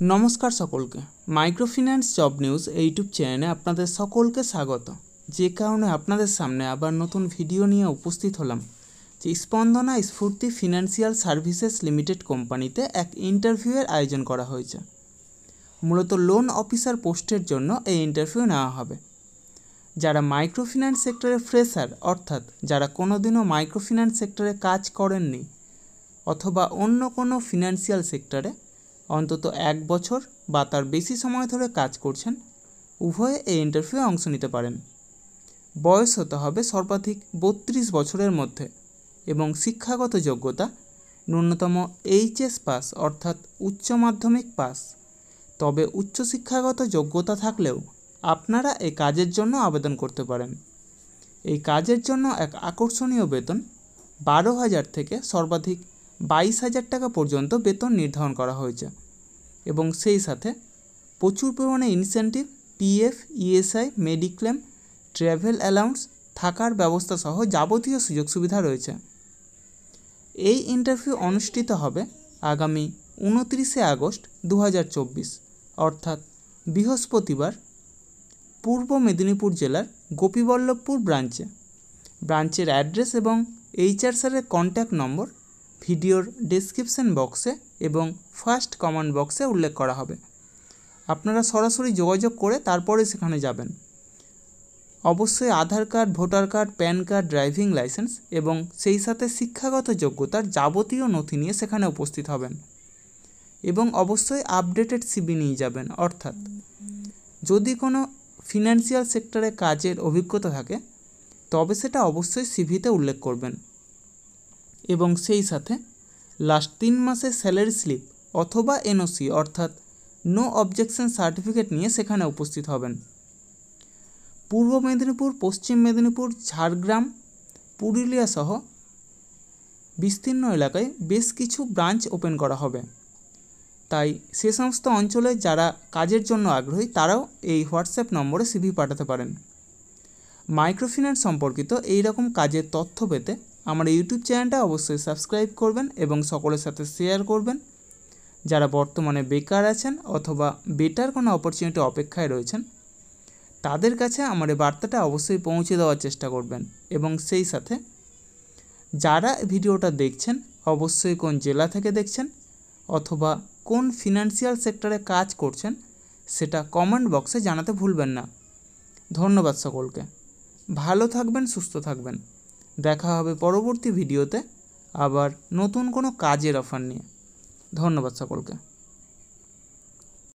नमस्कार सकलके माइक्रोफिनान्स जब निউজ यूट्यूब चैनले आपनादेर सकलके स्वागत। जे कारणे आपनादेर सामने आबार नतून भिडियो निये उपस्थित हलाम जे स्पंदना स्फूर्ति फिनान्सियल सार्भिसेस लिमिटेड कोम्पानीते एक इंटरव्यूएर आयोजन करा हयेछे। मूलत लोन अफिसार पोस्टेर जन्य एई इंटरव्यू नेওয়া हबे। যারা মাইক্রোফিন্যান্স সেক্টরে ফ্রেশার অর্থাৎ যারা কোনোদিনও মাইক্রোফিন্যান্স সেক্টরে কাজ করেননি অথবা অন্য কোনো ফিনান্সিয়াল সেক্টরে অন্তত এক বছর বা তার বেশি সময় ধরে কাজ করছেন, উভয়ে এই ইন্টারভিউয়ে অংশ নিতে পারেন। বয়স হতে হবে সর্বাধিক 32 বছরের মধ্যে এবং শিক্ষাগত যোগ্যতা ন্যূনতম এইচএস পাস অর্থাৎ উচ্চ মাধ্যমিক পাস। তবে উচ্চশিক্ষাগত যোগ্যতা থাকলেও আপনারা এই কাজের জন্য আবেদন করতে পারেন। এই কাজের জন্য এক আকর্ষণীয় বেতন 12,000 থেকে সর্বাধিক 22,000 টাকা পর্যন্ত বেতন নির্ধারণ করা হয়েছে এবং সেই সাথে প্রচুর পরিমাণে incentive, PF, ESI, mediclaim, travel allowance, থাকার ব্যবস্থা সহ যাবতীয় সুযোগ সুবিধা রয়েছে। এই ইন্টারভিউ অনুষ্ঠিত হবে আগামী 29 আগস্ট 2024 অর্থাৎ বৃহস্পতিবার পূর্ব মেদিনীপুর জেলার গোপীবল্লভপুর ব্রাঞ্চের অ্যাড্রেস এবং এইচআর স্যারের কন্ট্যাক্ট নম্বর ভিডিওর ডেসক্রিপশন বক্সে এবং ফার্স্ট কমেন্ট বক্সে উল্লেখ করা হবে। আপনারা সরাসরি যোগাযোগ করে তারপরে সেখানে যাবেন। অবশ্যই Aadhaar card, voter card, PAN card, driving licence এবং সেই সাথে শিক্ষাগত যোগ্যতার যাবতীয় নথি নিয়ে সেখানে উপস্থিত হবেন এবং অবশ্যই আপডেটেড সিভি নিয়ে যাবেন। অর্থাৎ যদি কোনো ফিনান্সিয়াল সেক্টরে কাজের অভিজ্ঞতা থাকে তবে সেটা অবশ্যই সিভিতে উল্লেখ করবেন এবং সেই সাথে লাস্ট 3 মাসের স্যালারি স্লিপ অথবা এনওসি অর্থাৎ নো অবজেকশন সার্টিফিকেট নিয়ে সেখানে উপস্থিত হবেন। পূর্ব মেদিনীপুর, পশ্চিম মেদিনীপুর, ঝাড়গ্রাম, পুরুলিয়া সহ বিস্তীর্ণ এলাকায় বেশ কিছু ব্রাঞ্চ ওপেন করা হবে। তাই সে সমস্ত অঞ্চলে যারা কাজের জন্য আগ্রহী তারাও এই হোয়াটসঅ্যাপ নম্বরে সিভি পাঠাতে পারেন। মাইক্রোফিন্যান্স সম্পর্কিত এই রকম কাজের তথ্য পেতে আমার ইউটিউব চ্যানেলটা অবশ্যই সাবস্ক্রাইব করবেন এবং সকলের সাথে শেয়ার করবেন। যারা বর্তমানে বেকার আছেন অথবা বেটার কোনো অপরচুনিটি অপেক্ষায় রয়েছেন তাদের কাছে আমার এই বার্তাটা অবশ্যই পৌঁছে দেওয়ার চেষ্টা করবেন এবং সেই সাথে যারা ভিডিওটা দেখছেন অবশ্যই কোন জেলা থেকে দেখছেন অথবা কোন ফিনান্সিয়াল সেক্টরে কাজ করছেন সেটা কমেন্ট বক্সে জানাতে ভুলবেন না। ধন্যবাদ সকলকে। ভালো থাকবেন, সুস্থ থাকবেন। দেখা হবে পরবর্তী ভিডিওতে আবার নতুন কোনো কাজের অফার নিয়ে। ধন্যবাদ সকলকে।